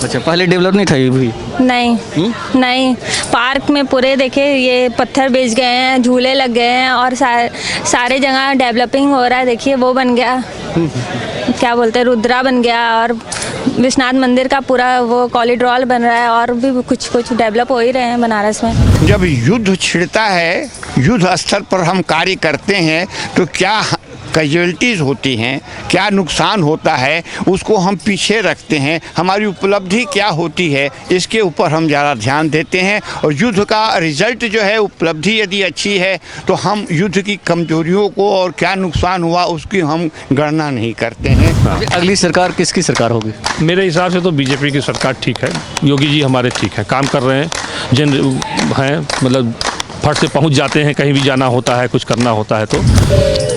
अच्छा, पहले डेवलप नहीं था ये भी? नहीं नहीं, पार्क में पूरे देखे ये पत्थर बिछ गए हैं, झूले लग गए हैं और सारे जगह डेवलपिंग हो रहा है। देखिए वो बन गया, क्या बोलते हैं, रुद्रा बन गया, और विश्वनाथ मंदिर का पूरा वो कॉरिडोर बन रहा है, और भी कुछ कुछ डेवलप हो ही रहे हैं बनारस में। जब युद्ध छिड़ता है, युद्ध स्तर पर हम कार्य करते हैं तो क्या कैजुअलिटीज़ होती हैं, क्या नुकसान होता है, उसको हम पीछे रखते हैं। हमारी उपलब्धि क्या होती है, इसके ऊपर हम ज़्यादा ध्यान देते हैं। और युद्ध का रिजल्ट जो है, उपलब्धि यदि अच्छी है तो हम युद्ध की कमजोरियों को और क्या नुकसान हुआ उसकी हम गणना नहीं करते हैं। अगली सरकार किसकी सरकार होगी? मेरे हिसाब से तो बीजेपी की सरकार ठीक है। योगी जी हमारे ठीक है, काम कर रहे हैं, जन हैं, मतलब फट से पहुंच जाते हैं, कहीं भी जाना होता है, कुछ करना होता है तो।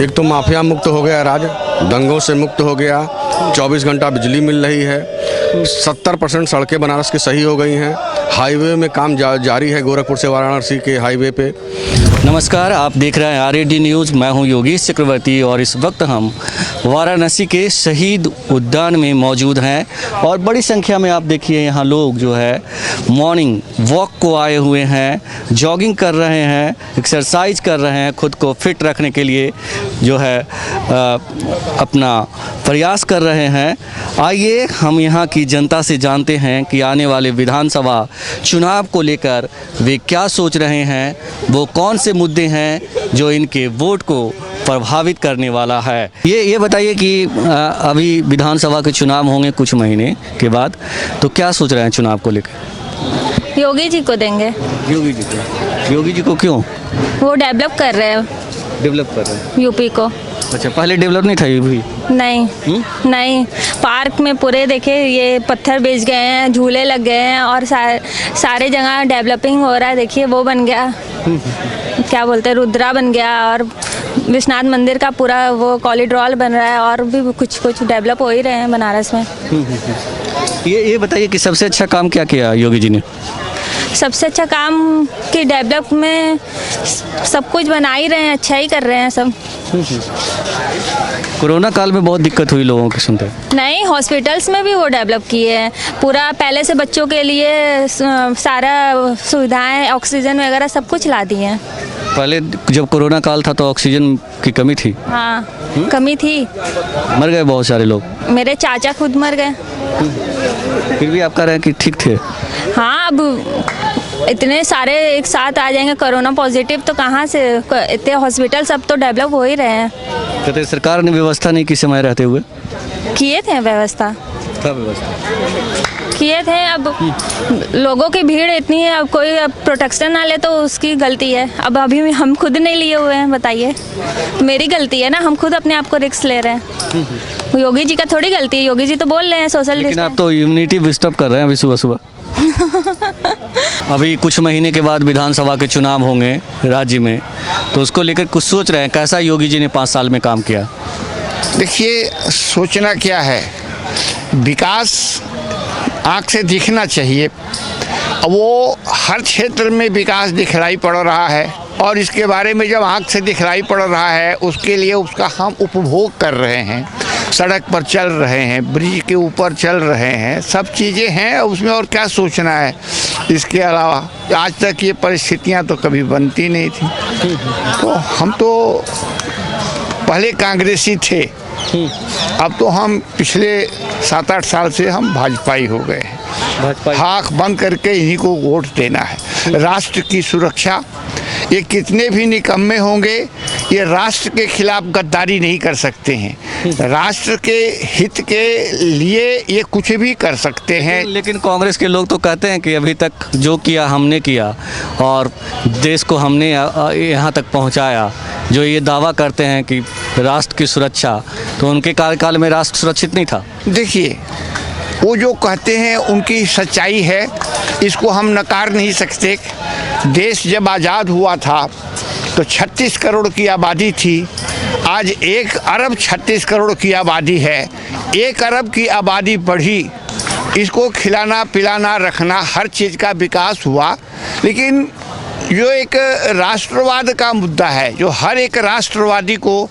एक तो माफिया मुक्त हो गया राज, दंगों से मुक्त हो गया, 24 घंटा बिजली मिल रही है, 70% सड़कें बनारस की सही हो गई हैं, हाईवे में काम जारी है, गोरखपुर से वाराणसी के हाईवे पे। नमस्कार, आप देख रहे हैं आरएडी न्यूज़। मैं हूं योगेश चक्रवर्ती और इस वक्त हम वाराणसी के शहीद उद्यान में मौजूद हैं और बड़ी संख्या में आप देखिए यहाँ लोग जो है मॉर्निंग वॉक को आए हुए हैं, जॉगिंग कर रहे हैं, एक्सरसाइज कर रहे हैं, खुद को फिट रखने के लिए जो है अपना प्रयास कर रहे हैं। आइए हम यहाँ की जनता से जानते हैं कि आने वाले विधानसभा चुनाव को लेकर वे क्या सोच रहे हैं, वो कौन से मुद्दे हैं जो इनके वोट को प्रभावित करने वाला है। ये बताइए कि अभी विधानसभा के चुनाव होंगे कुछ महीने के बाद, तो क्या सोच रहे हैं चुनाव को लेकर? योगी जी को देंगे। योगी जी को? योगी जी को क्यों? वो डेवलप कर रहे हैं डेवलप कर रहे हैं यूपी को। अच्छा, पहले डेवलप नहीं था ये भी? नहीं नहीं, पार्क में पूरे देखे ये पत्थर बिछ गए हैं, झूले लग गए हैं, और सारे जगह डेवलपिंग हो रहा है। देखिए वो बन गया, क्या बोलते हैं, रुद्रा बन गया, और विश्वनाथ मंदिर का पूरा वो कॉरिडोर बन रहा है, और भी कुछ कुछ डेवलप हो ही रहे हैं बनारस में। ये बताइए कि सबसे अच्छा काम क्या किया योगी जी ने? सबसे अच्छा काम कि डेवलप में सब कुछ बना ही रहे हैं, अच्छा ही कर रहे हैं सब। कोरोना काल में बहुत दिक्कत हुई लोगों की, सुनते हैं। नहीं, हॉस्पिटल्स में भी वो डेवलप किए हैं पूरा, पहले से बच्चों के लिए सारा सुविधाएं, ऑक्सीजन वगैरह सब कुछ ला दिए हैं। पहले जब कोरोना काल था तो ऑक्सीजन की कमी थी? हाँ, कमी थी, मर गए बहुत सारे लोग। मेरे चाचा खुद मर गए। फिर भी आप कह रहे हैं कि ठीक थे? हाँ, अब इतने सारे एक साथ आ जाएंगे कोरोना पॉजिटिव तो कहाँ से, इतने हॉस्पिटल सब तो डेवलप हो ही रहे हैं। कहते सरकार ने व्यवस्था नहीं की समय रहते हुए? किए थे व्यवस्था, क्या व्यवस्था किए थे। अब लोगों की भीड़ इतनी है, अब कोई अब प्रोटेक्शन ना ले तो उसकी गलती है। अब अभी हम खुद नहीं लिए हुए हैं, बताइए, मेरी गलती है ना, हम खुद अपने आप को रिस्क ले रहे हैं। योगी जी का थोड़ी गलती है, योगी जी तो बोल रहे हैं सोशल डिस्टेंस। आप तो इम्यूनिटी डिस्टर्ब कर रहे हैं अभी सुबह सुबह। अभी कुछ महीने के बाद विधानसभा के चुनाव होंगे राज्य में, तो उसको लेकर कुछ सोच रहे हैं? कैसा योगी जी ने 5 साल में काम किया? देखिए, सोचना क्या है, विकास आँख से दिखना चाहिए। वो हर क्षेत्र में विकास दिखलाई पड़ रहा है, और इसके बारे में जब आँख से दिखलाई पड़ रहा है उसके लिए उसका हम उपभोग कर रहे हैं, सड़क पर चल रहे हैं, ब्रिज के ऊपर चल रहे हैं, सब चीज़ें हैं, उसमें और क्या सोचना है। इसके अलावा आज तक ये परिस्थितियां तो कभी बनती नहीं थी। तो हम तो पहले कांग्रेसी थे, अब तो हम पिछले 7-8 साल से हम भाजपाई हो गए हैं। आँख बंद करके इन्हीं को वोट देना है। राष्ट्र की सुरक्षा, ये कितने भी निकम्मे होंगे, ये राष्ट्र के खिलाफ गद्दारी नहीं कर सकते हैं। राष्ट्र के हित के लिए ये कुछ भी कर सकते हैं। लेकिन कांग्रेस के लोग तो कहते हैं कि अभी तक जो किया हमने किया और देश को हमने यहाँ तक पहुँचाया। जो ये दावा करते हैं कि राष्ट्र की सुरक्षा, तो उनके कार्यकाल में राष्ट्र सुरक्षित नहीं था। देखिए, वो जो कहते हैं उनकी सच्चाई है, इसको हम नकार नहीं सकते। देश जब आज़ाद हुआ था तो 36 करोड़ की आबादी थी, आज 1 अरब 36 करोड़ की आबादी है। 1 अरब की आबादी बढ़ी, इसको खिलाना पिलाना रखना हर चीज़ का विकास हुआ। लेकिन जो एक राष्ट्रवाद का मुद्दा है, जो हर एक राष्ट्रवादी को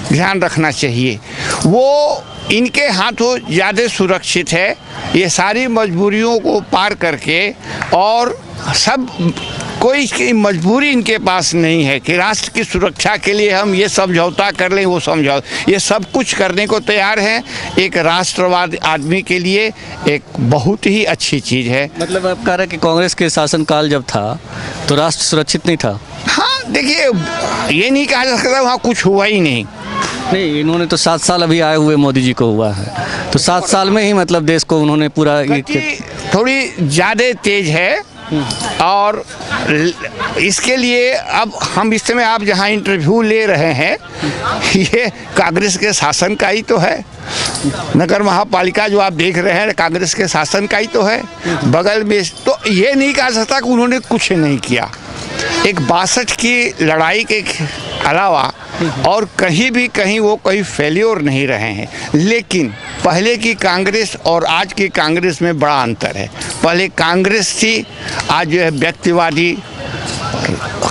ध्यान रखना चाहिए, वो इनके हाथों ज़्यादा सुरक्षित है। ये सारी मजबूरियों को पार करके, और सब कोई इसकी मजबूरी इनके पास नहीं है कि राष्ट्र की सुरक्षा के लिए हम ये समझौता कर लें, वो समझौता, ये सब कुछ करने को तैयार हैं। एक राष्ट्रवाद आदमी के लिए एक बहुत ही अच्छी चीज़ है। मतलब आप कह रहे हैं कि कांग्रेस के शासनकाल जब था तो राष्ट्र सुरक्षित नहीं था? हाँ, देखिए, ये नहीं कहा जा सकता वहाँ कुछ हुआ ही नहीं। नहीं, इन्होंने तो 7 साल अभी आए हुए मोदी जी को हुआ है, तो 7 साल में ही मतलब देश को उन्होंने पूरा गति थोड़ी ज़्यादा तेज है, और इसके लिए अब हम इस समय आप जहाँ इंटरव्यू ले रहे हैं, ये कांग्रेस के शासन का ही तो है। नगर महापालिका जो आप देख रहे हैं कांग्रेस के शासन का ही तो है बगल में। तो ये नहीं कहा सकता कि उन्होंने कुछ नहीं किया। एक 62 की लड़ाई के अलावा और कहीं वो कोई फेल्योर नहीं रहे हैं। लेकिन पहले की कांग्रेस और आज की कांग्रेस में बड़ा अंतर है। पहले कांग्रेस थी, आज जो है व्यक्तिवादी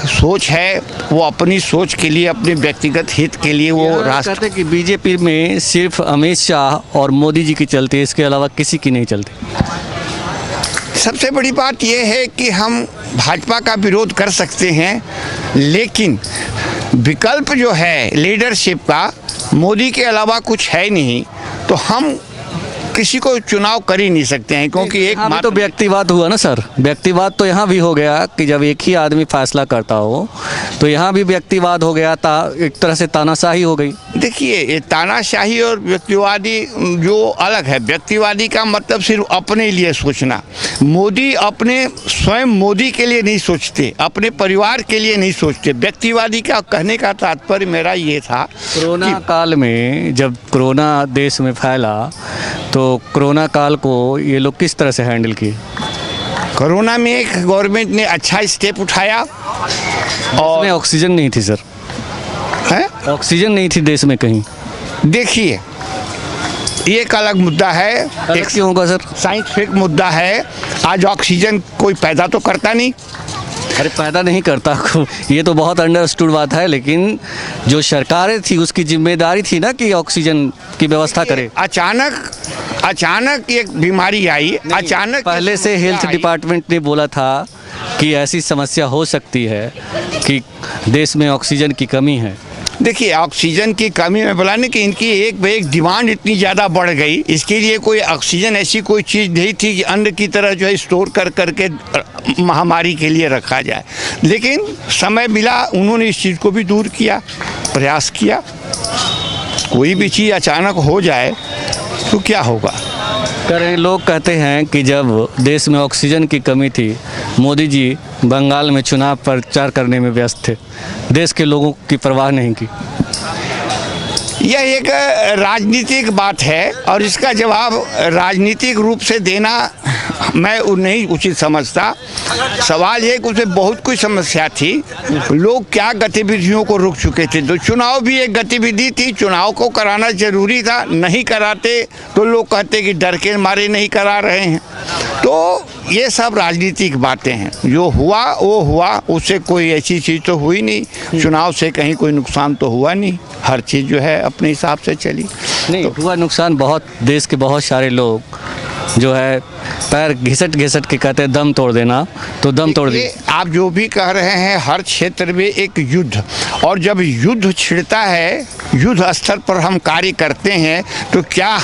सोच है, वो अपनी सोच के लिए, अपने व्यक्तिगत हित के लिए वो राष्ट्र। कहते हैं कि बीजेपी में सिर्फ अमित शाह और मोदी जी की चलती है, इसके अलावा किसी की नहीं चलती। सबसे बड़ी बात यह है कि हम भाजपा का विरोध कर सकते हैं, लेकिन विकल्प जो है लीडरशिप का, मोदी के अलावा कुछ है नहीं, तो हम किसी को चुनाव कर ही नहीं सकते हैं, क्योंकि एक हाँ, तो व्यक्तिवाद हुआ ना सर, व्यक्तिवाद तो यहाँ भी हो गया कि जब एक ही आदमी फैसला करता हो, तो यहाँ भी व्यक्तिवाद हो गया, एक तरह से तानाशाही हो गई। देखिए, ये तानाशाही और व्यक्तिवादी जो अलग है। व्यक्तिवादी का मतलब सिर्फ अपने लिए सोचना। मोदी अपने स्वयं मोदी के लिए नहीं सोचते, अपने परिवार के लिए नहीं सोचते। व्यक्तिवादी का कहने का तात्पर्य मेरा ये था, कोरोना काल में जब कोरोना देश में फैला तो कोरोना काल को ये लोग किस तरह से हैंडल किए? कोरोना में एक गवर्नमेंट ने अच्छा स्टेप उठाया, और में ऑक्सीजन नहीं थी सर, है? ऑक्सीजन नहीं थी देश में कहीं। देखिए, ये एक अलग मुद्दा है, एक क्यों होगा सर? साइंटिफिक मुद्दा है। आज ऑक्सीजन कोई पैदा तो करता नहीं। अरे पैदा नहीं करता, ये तो बहुत अंडरस्टूड बात है, लेकिन जो सरकारें थी उसकी जिम्मेदारी थी ना कि ऑक्सीजन की व्यवस्था करे। अचानक एक बीमारी आई, अचानक पहले से हेल्थ डिपार्टमेंट ने बोला था कि ऐसी समस्या हो सकती है कि देश में ऑक्सीजन की कमी है। देखिए, ऑक्सीजन की कमी में बोला नहीं कि इनकी एक डिमांड इतनी ज़्यादा बढ़ गई, इसके लिए कोई ऑक्सीजन ऐसी कोई चीज़ नहीं थी कि अन्न की तरह जो है स्टोर कर करके महामारी के लिए रखा जाए। लेकिन समय मिला, उन्होंने इस चीज़ को भी दूर किया, प्रयास किया। कोई भी चीज़ अचानक हो जाए तो क्या होगा? लोग कहते हैं कि जब देश में ऑक्सीजन की कमी थी, मोदी जी बंगाल में चुनाव प्रचार करने में व्यस्त थे, देश के लोगों की परवाह नहीं की। यह एक राजनीतिक बात है, और इसका जवाब राजनीतिक रूप से देना मैं नहीं उचित समझता। सवाल ये कि उसमें बहुत कुछ समस्या थी, लोग क्या गतिविधियों को रुक चुके थे। तो चुनाव भी एक गतिविधि थी, चुनाव को कराना जरूरी था, नहीं कराते तो लोग कहते कि डर के मारे नहीं करा रहे हैं। तो ये सब राजनीतिक बातें हैं, जो हुआ वो हुआ, उससे कोई ऐसी चीज़ तो हुई नहीं, चुनाव से कहीं कोई नुकसान तो हुआ नहीं, हर चीज़ जो है अपने हिसाब से चली। नहीं तो हुआ नुकसान, बहुत देश के बहुत सारे लोग जो है पैर घिसट के कहते हैं दम तोड़ देना, तो दम तोड़ दिए। आप जो भी कह रहे हैं, हर क्षेत्र में एक युद्ध, और जब युद्ध छिड़ता है, युद्ध स्तर पर हम कार्य करते हैं, तो क्या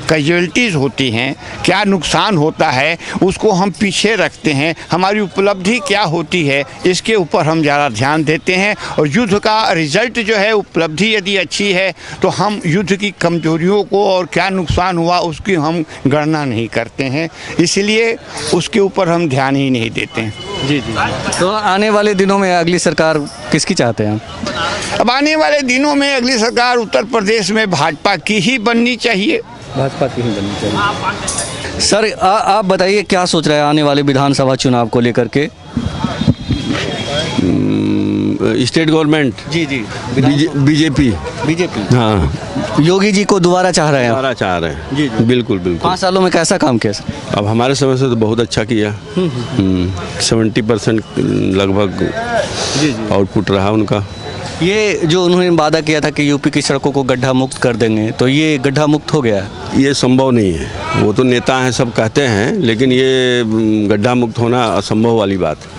कैजुअलिटीज़ होती हैं, क्या नुकसान होता है, उसको हम पीछे रखते हैं। हमारी उपलब्धि क्या होती है, इसके ऊपर हम ज़्यादा ध्यान देते हैं। और युद्ध का रिजल्ट जो है, उपलब्धि यदि अच्छी है, तो हम युद्ध की कमजोरियों को और क्या नुकसान हुआ उसकी हम गणना नहीं करते हैं, इसलिए उसके ऊपर हम ध्यान ही नहीं देते हैं। जी। तो आने वाले दिनों में अगली सरकार किसकी चाहते हैं? अब आने वाले दिनों में अगली सरकार उत्तर प्रदेश में भाजपा की ही बननी चाहिए। भाजपा की ही बननी चाहिए। सर आप बताइए, क्या सोच रहे हैं आने वाले विधानसभा चुनाव को लेकर के? स्टेट गवर्नमेंट जी बीजेपी। हाँ, योगी जी को दोबारा चाह रहे हैं? दोबारा चाह रहे हैं जी। बिल्कुल 5 सालों में कैसा काम किया सर? अब हमारे समय से तो बहुत अच्छा किया। 70% लगभग आउटपुट रहा उनका। ये जो उन्होंने वादा किया था कि यूपी की सड़कों को गड्ढा मुक्त कर देंगे, तो ये गड्ढा मुक्त हो गया है? ये संभव नहीं है। वो तो नेता हैं, सब कहते हैं, लेकिन ये गड्ढा मुक्त होना असंभव वाली बात है।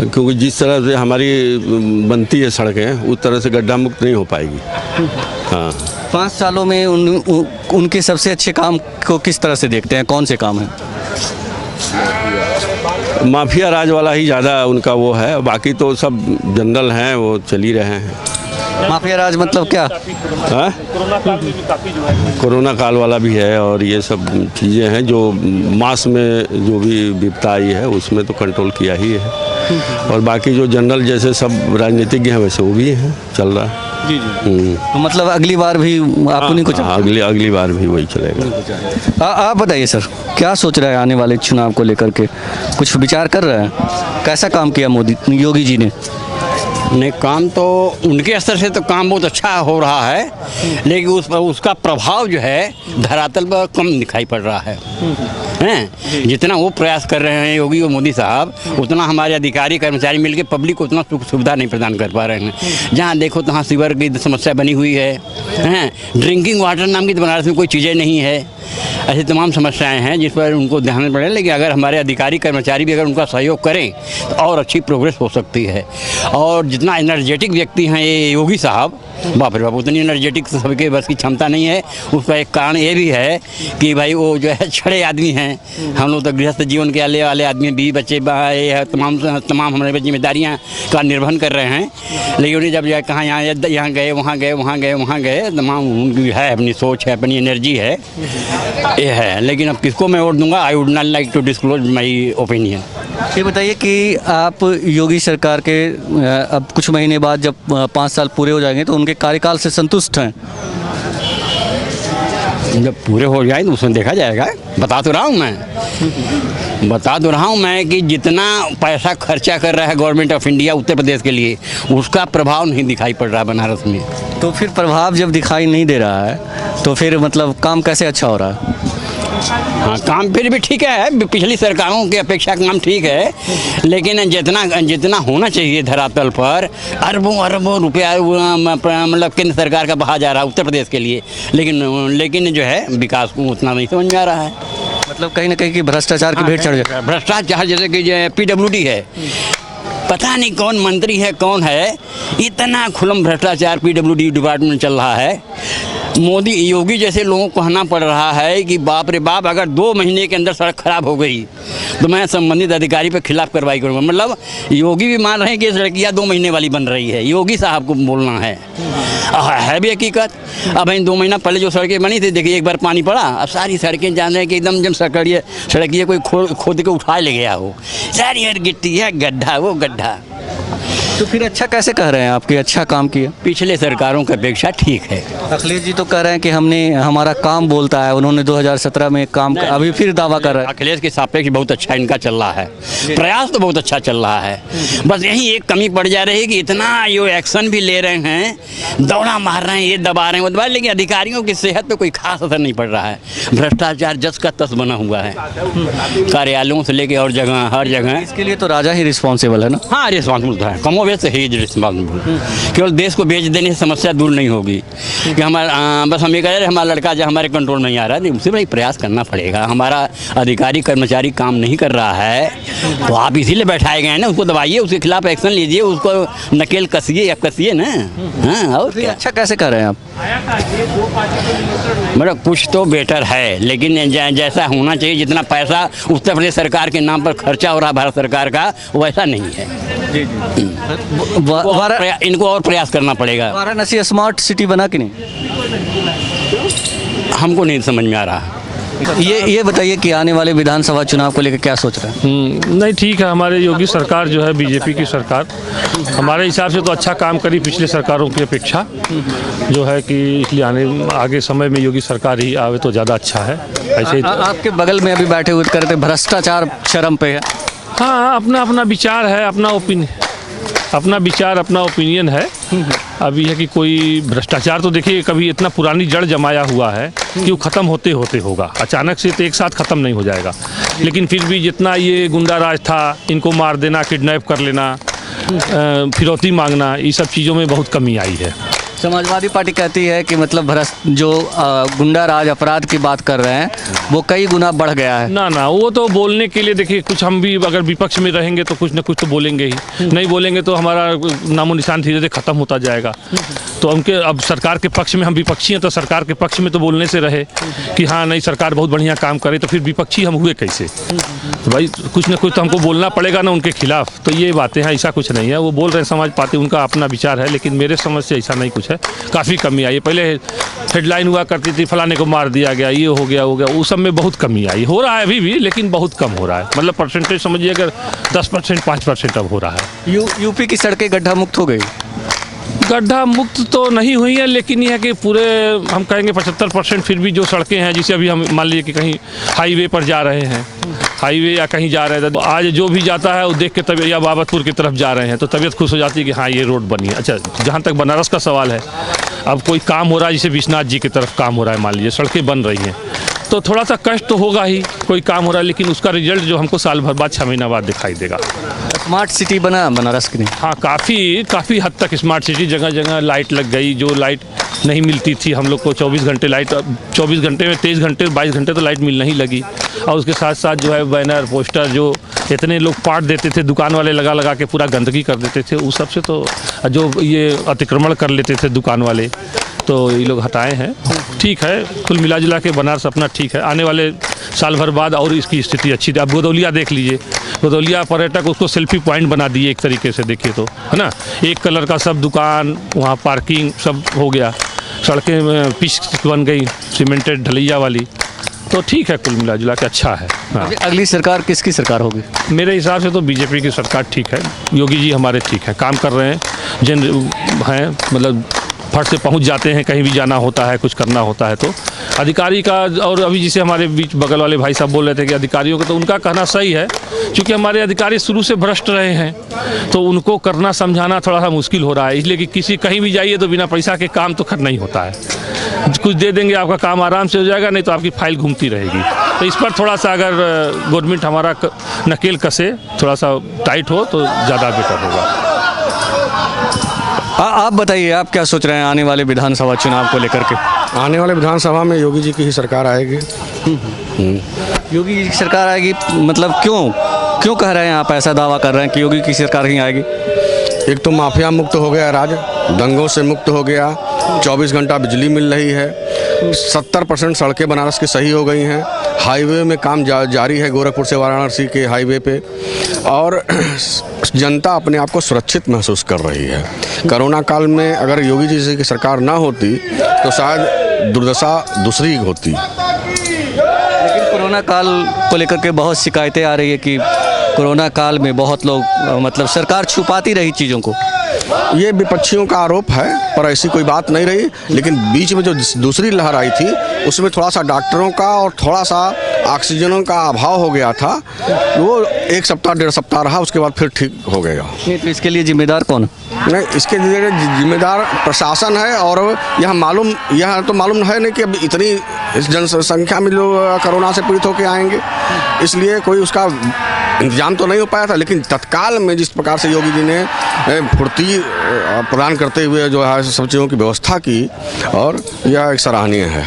क्योंकि जिस तरह से हमारी बनती है सड़कें, उस तरह से गड्ढा मुक्त नहीं हो पाएगी। हाँ, 5 सालों में उनके सबसे अच्छे काम को किस तरह से देखते हैं? कौन से काम हैं? माफिया राज वाला ही ज़्यादा उनका वो है, बाकी तो सब जनरल हैं, वो चल ही रहे हैं। माफिया राज मतलब क्या? हाँ? कोरोना काल वाला भी है, और ये सब चीज़ें हैं जो मास में जो भी विपदा आई है उसमें तो कंट्रोल किया ही है। और बाकी जो जनरल जैसे सब राजनीतिक हैं वैसे वो भी हैं, चल रहा है। जी जी। तो मतलब अगली बार भी आपको नहीं कुछ? अगली बार भी वही चलेगा। आप बताइए सर, क्या सोच रहे हैं आने वाले चुनाव को लेकर के? कुछ विचार कर रहे हैं? कैसा काम किया योगी जी ने? नहीं, काम तो उनके स्तर से तो काम बहुत अच्छा हो रहा है, लेकिन उसका प्रभाव जो है धरातल पर कम दिखाई पड़ रहा है। हैं, जितना वो प्रयास कर रहे हैं योगी और मोदी साहब, उतना हमारे अधिकारी कर्मचारी मिलकर पब्लिक को उतना सुख सुविधा नहीं प्रदान कर पा रहे हैं। जहाँ देखो तहाँ सीवर की समस्या बनी हुई है। हैं, ड्रिंकिंग वाटर नाम की तो बनारस में कोई चीज़ें नहीं है। ऐसी तमाम समस्याएं हैं जिस पर उनको ध्यान देना पड़ेगा। लेकिन अगर हमारे अधिकारी कर्मचारी भी अगर उनका सहयोग करें तो और अच्छी प्रोग्रेस हो सकती है। और जितना एनर्जेटिक व्यक्ति हैं ये योगी साहब, बाप रे बाप, उतनी एनर्जेटिक सबके बस की क्षमता नहीं है। उसका एक कारण ये भी है कि भाई वो जो है छड़े आदमी हैं। हम लोग तो गृहस्थ जीवन के वाले आदमी, बीवी बच्चे, तमाम हमारे जिम्मेदारियाँ का निर्वहन कर रहे हैं। लेकिन उन्हें जब कहाँ यहाँ गए, वहाँ गए, तमाम उनकी है, अपनी सोच है, अपनी एनर्जी है, ये है। लेकिन अब किसको मैं वोट दूंगा, I would not like to disclose my opinion. ये बताइए कि आप योगी सरकार के अब कुछ महीने बाद जब 5 साल पूरे हो जाएंगे तो उनके कार्यकाल से संतुष्ट हैं? जब पूरे हो जाए तो उसमें देखा जाएगा। बता तो रहा हूँ मैं कि जितना पैसा खर्चा कर रहा है government of India Uttar Pradesh के लिए, उसका प्रभाव नहीं दिखाई पड़ रहा बनारस में। तो फिर प्रभाव जब दिखाई नहीं दे रहा है तो फिर मतलब काम कैसे अच्छा हो रहा है? हाँ, काम फिर भी ठीक है, पिछली सरकारों की अपेक्षा काम ठीक है। लेकिन जितना होना चाहिए धरातल पर, अरबों रुपया मतलब केंद्र सरकार का बहा जा रहा है उत्तर प्रदेश के लिए। लेकिन जो है विकास को उतना नहीं समझ में आ रहा है। मतलब कहीं ना कहीं की भ्रष्टाचार की भेंट चढ़ जाए। भ्रष्टाचार जैसे कि PWD है, पता नहीं कौन मंत्री है कौन है, इतना खुल्लम भ्रष्टाचार PWD डिपार्टमेंट में चल रहा है। योगी जैसे लोगों को कहना पड़ रहा है कि बाप रे बाप, अगर 2 महीने के अंदर सड़क खराब हो गई तो मैं संबंधित अधिकारी पर खिलाफ कार्रवाई करूँगा। मतलब योगी भी मान रहे हैं कि सड़कियाँ 2 महीने वाली बन रही है। योगी साहब को बोलना है भी हकीकत। अब इन 2 महीना पहले जो सड़कें बनी थी, देखिए एक बार पानी पड़ा, अब सारी सड़कें जान रहे हैं कि एकदम जब सड़किए कोई खोद के उठा ले गया हो, सारी गिट्टी है, गड्ढा वो गड्ढा। तो फिर अच्छा कैसे कह रहे हैं आपके अच्छा काम किया? पिछले सरकारों की अपेक्षा ठीक है। अखिलेश जी तो कह रहे हैं कि हमारा काम बोलता है। उन्होंने 2017 में काम अभी फिर दावा कर रहे हैं। अखिलेश के सापेक्ष बहुत अच्छा इनका चल रहा है, प्रयास तो बहुत अच्छा चल रहा है। बस यही एक कमी पड़ जा रही है कि इतना यो एक्शन भी ले रहे हैं, दौड़ा मार रहे हैं, ये दबा रहे हैं, वो दबा, लेकिन अधिकारियों की सेहत पे कोई खास असर नहीं पड़ रहा है। भ्रष्टाचार जस का तस बना हुआ है, कार्यालयों से लेके और जगह हर जगह। इसके लिए तो राजा ही रिस्पॉन्सिबल है ना? हाँ, रिस्पॉन्सिबल है, कमो वेस ही इज रिस्पॉन्सिबल। केवल देश को बेच देने से समस्या दूर नहीं होगी कि हमारा बस हम ये कह रहे हैं हमारा लड़का जो हमारे कंट्रोल में नहीं आ रहा है, उसे भाई प्रयास करना पड़ेगा। हमारा अधिकारी कर्मचारी काम नहीं कर रहा है तो आप इसीलिए बैठाए गए हैं ना, उसको दबाइए, उसके खिलाफ एक्शन लीजिए, उसको नकेल कसिए ना। हाँ, और क्या? अच्छा कैसे कर रहे हैं आप? मतलब कुछ तो बेटर है, लेकिन जैसा होना चाहिए, जितना पैसा उत्तर प्रदेश सरकार के नाम पर खर्चा हो रहा है भारत सरकार का, वैसा नहीं है। इनको और प्रयास करना पड़ेगा। वाराणसी स्मार्ट सिटी बना कि नहीं? हमको नहीं समझ में आ रहा। ये बताइए कि आने वाले विधानसभा चुनाव को लेकर क्या सोच रहे हैं? नहीं, ठीक है। हमारे योगी सरकार जो है, बीजेपी की सरकार, हमारे हिसाब से तो अच्छा काम करी पिछले सरकारों की अपेक्षा, जो है कि इसलिए आगे समय में योगी सरकार ही आवे तो ज़्यादा अच्छा है। ऐसे आपके बगल में अभी बैठे हुए करते भ्रष्टाचार चरम पे है। हाँ, अपना विचार है, अपना ओपिनियन है। अभी है कि कोई भ्रष्टाचार तो देखिए कभी इतना पुरानी जड़ जमाया हुआ है कि वो ख़त्म होते होगा, अचानक से तो एक साथ ख़त्म नहीं हो जाएगा। लेकिन फिर भी जितना ये गुंडा राज था, इनको मार देना, किडनैप कर लेना, फिरौती मांगना, ये सब चीज़ों में बहुत कमी आई है। समाजवादी पार्टी कहती है कि मतलब भ्रष्ट जो गुंडा राज अपराध की बात कर रहे हैं वो कई गुना बढ़ गया है। ना वो तो बोलने के लिए, देखिए कुछ हम भी अगर विपक्ष में रहेंगे तो कुछ ना कुछ तो बोलेंगे ही, नहीं बोलेंगे तो हमारा नामो निशान धीरे धीरे खत्म होता जाएगा। तो उनके अब सरकार के पक्ष में, हम विपक्षी हैं तो सरकार के पक्ष में तो बोलने से रहे कि हाँ नहीं सरकार बहुत बढ़िया काम करे, तो फिर विपक्षी हम हुए कैसे? तो भाई कुछ ना कुछ तो हमको बोलना पड़ेगा ना उनके खिलाफ। तो ये बातें हैं, ऐसा कुछ नहीं है। वो बोल रहे हैं समाज पार्टी, उनका अपना विचार है, लेकिन मेरे समझ से ऐसा नहीं कुछ है। काफ़ी कमी आई है। पहले हेडलाइन हुआ करती थी फलाने को मार दिया गया, ये हो गया उस सब में बहुत कमी आई। हो रहा है अभी भी, लेकिन बहुत कम हो रहा है। मतलब परसेंटेज समझिए अगर 10% 5% अब हो रहा है। यूपी की सड़कें गड्ढा मुक्त हो गई? गड्ढा मुक्त तो नहीं हुई है, लेकिन यह है कि पूरे हम कहेंगे 75% फिर भी जो सड़कें हैं, जिसे अभी हम मान लीजिए कि कहीं हाईवे पर जा रहे हैं, हाईवे या कहीं जा रहे थे तो आज जो भी जाता है वो देख के तबीयत, या बाबतपुर की तरफ जा रहे हैं तो तबीयत खुश हो जाती है कि हाँ ये रोड बनी है। अच्छा, जहाँ तक बनारस का सवाल है, अब कोई काम हो रहा है जैसे विश्वनाथ जी की तरफ काम हो रहा है, मान लीजिए सड़कें बन रही हैं, तो थोड़ा सा कष्ट तो होगा ही, कोई काम हो रहा है, लेकिन उसका रिजल्ट जो हमको साल भर बाद 6 महीना बाद दिखाई देगा। स्मार्ट सिटी बना बनारस की नहीं? हाँ, काफ़ी हद तक स्मार्ट सिटी, जगह जगह लाइट लग गई। जो लाइट नहीं मिलती थी हम लोग को 24 घंटे लाइट, 24 घंटे में 23 घंटे 22 घंटे तो लाइट मिलना ही लगी। और उसके साथ साथ जो है बैनर पोस्टर जो इतने लोग पाट देते थे, दुकान वाले लगा के पूरा गंदगी कर देते थे, उस सब से तो जो ये अतिक्रमण कर लेते थे दुकान वाले, तो ये लोग हटाए हैं। ठीक है, कुल मिला जुला के बनारस अपना ठीक है। आने वाले साल भर बाद और इसकी स्थिति अच्छी थी। अब गोदौलिया देख लीजिए, गोदौलिया पर्यटक उसको सेल्फी पॉइंट बना दिए एक तरीके से, देखिए तो है ना, एक कलर का सब दुकान, वहाँ पार्किंग सब हो गया, सड़कें पिच बन गई सीमेंटेड ढलैया वाली, तो ठीक है, कुल मिला जुला के अच्छा है। हाँ। अगली सरकार किसकी सरकार होगी? मेरे हिसाब से तो बीजेपी की सरकार ठीक है। योगी जी हमारे ठीक है, काम कर रहे हैं, जिन हैं मतलब फट से पहुंच जाते हैं, कहीं भी जाना होता है, कुछ करना होता है तो अधिकारी का। और अभी जिसे हमारे बीच बगल वाले भाई साहब बोल रहे थे कि अधिकारियों का, तो उनका कहना सही है, क्योंकि हमारे अधिकारी शुरू से भ्रष्ट रहे हैं, तो उनको करना समझाना थोड़ा सा मुश्किल हो रहा है। इसलिए कि किसी कहीं भी जाइए तो बिना पैसा के काम तो करना ही होता है। कुछ दे देंगे आपका काम आराम से हो जाएगा, नहीं तो आपकी फाइल घूमती रहेगी। तो इस पर थोड़ा सा अगर गवर्नमेंट हमारा नकेल कसे, थोड़ा सा टाइट हो तो ज़्यादा बेटर होगा। आप बताइए, आप क्या सोच रहे हैं आने वाले विधानसभा चुनाव को लेकर के? आने वाले विधानसभा में योगी जी की ही सरकार आएगी। योगी जी की सरकार आएगी? मतलब क्यों कह रहे हैं आप, ऐसा दावा कर रहे हैं कि योगी की सरकार ही आएगी? एक तो माफिया मुक्त हो गया राज, दंगों से मुक्त हो गया, 24 घंटा बिजली मिल रही है, 70% सड़कें बनारस की सही हो गई हैं, हाईवे में काम जारी है गोरखपुर से वाराणसी के हाईवे पे, और जनता अपने आप को सुरक्षित महसूस कर रही है। कोरोना काल में अगर योगी जी की सरकार ना होती तो शायद दुर्दशा दूसरी होती। लेकिन कोरोना काल को लेकर के बहुत शिकायतें आ रही है कि कोरोना काल में बहुत लोग मतलब सरकार छुपाती रही चीज़ों को। ये विपक्षियों का आरोप है, पर ऐसी कोई बात नहीं रही। लेकिन बीच में जो दूसरी लहर आई थी उसमें थोड़ा सा डॉक्टरों का और थोड़ा सा ऑक्सीजनों का अभाव हो गया था, वो 1 सप्ताह 1.5 सप्ताह रहा, उसके बाद फिर ठीक हो गया। नहीं तो इसके लिए जिम्मेदार कौन? नहीं, इसके लिए जिम्मेदार प्रशासन है। और यह तो मालूम है नहीं कि अब इतनी जनसंख्या में लोग कोरोना से पीड़ित होकर आएंगे, इसलिए कोई उसका इंतजाम तो नहीं हो पाया था। लेकिन तत्काल में जिस प्रकार से योगी जी ने फुर्ती प्रदान करते हुए जो है सब चीज़ों की व्यवस्था की, और यह एक सराहनीय है।